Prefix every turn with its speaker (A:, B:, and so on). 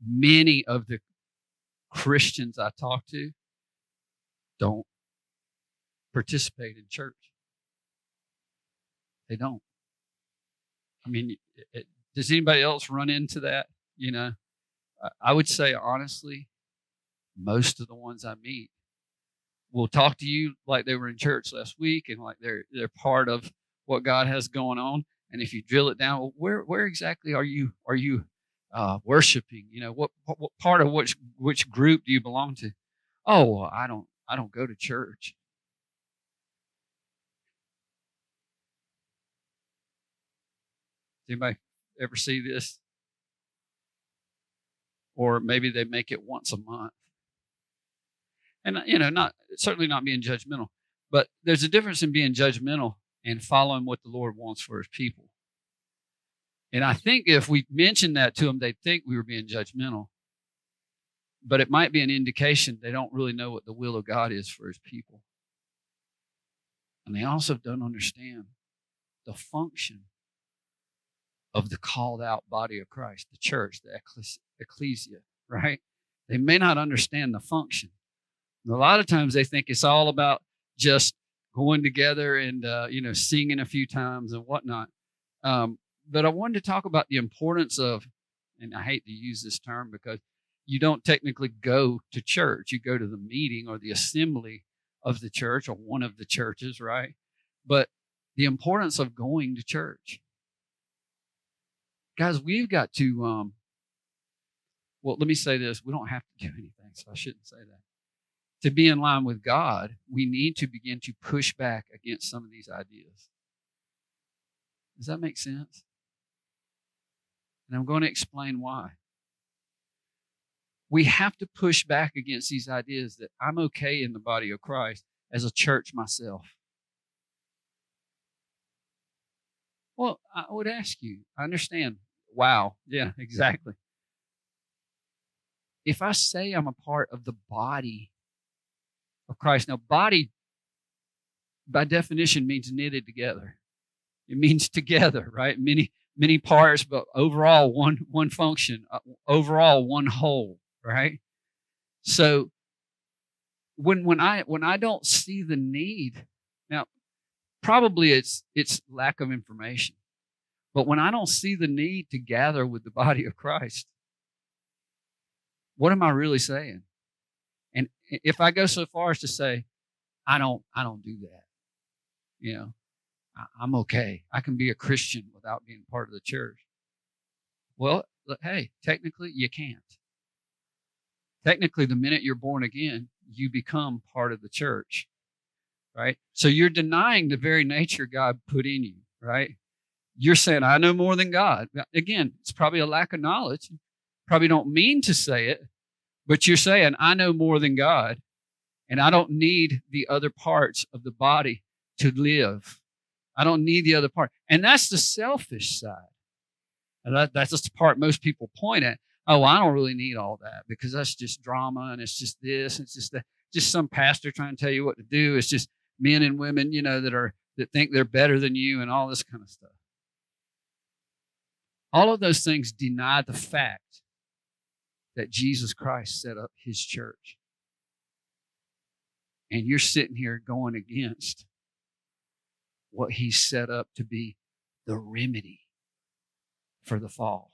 A: many of the Christians I talk to don't participate in church. They don't. I mean, does anybody else run into that? You know, I would say honestly, most of the ones I meet will talk to you like they were in church last week and like they're part of what God has going on. And if you drill it down, well, where exactly are you worshiping? You know, what part of which group do you belong to? Oh, well, I don't go to church. Anybody ever see this? Or maybe they make it once a month. And not certainly not being judgmental, but there's a difference in being judgmental and following what the Lord wants for his people. And I think if we mentioned that to them, they'd think we were being judgmental. But it might be an indication they don't really know what the will of God is for his people. And they also don't understand the function of the called out body of Christ, the church, the ecclesia, right? They may not understand the function. And a lot of times they think it's all about just going together and, singing a few times and whatnot. But I wanted to talk about the importance of, and I hate to use this term because you don't technically go to church. You go to the meeting or the assembly of the church or one of the churches, right? But the importance of going to church. Guys, we've got to, let me say this. We don't have to do anything, so I shouldn't say that. To be in line with God, we need to begin to push back against some of these ideas. Does that make sense? And I'm going to explain why. We have to push back against these ideas that I'm okay in the body of Christ as a church myself. Well, I would ask you, I understand. Wow. Yeah, exactly. If I say I'm a part of the body of Christ, now body by definition means knitted together. It means together, right? Many parts, but overall one function, overall one whole, right? So when I don't see the need, now probably it's lack of information, but when I don't see the need to gather with the body of Christ, what am I really saying? And if I go so far as to say, I don't do that, I'm okay. I can be a Christian without being part of the church. Well, hey, technically you can't. Technically, the minute you're born again, you become part of the church, right? So you're denying the very nature God put in you, right? You're saying, I know more than God. Again, it's probably a lack of knowledge. You probably don't mean to say it, but you're saying, I know more than God, and I don't need the other parts of the body to live. I don't need the other part. And that's the selfish side. And that's the part most people point at. Oh, I don't really need all that because that's just drama and it's just this, it's just that, just some pastor trying to tell you what to do. It's just men and women, that think they're better than you and all this kind of stuff. All of those things deny the fact that Jesus Christ set up his church. And you're sitting here going against what he set up to be the remedy for the fall.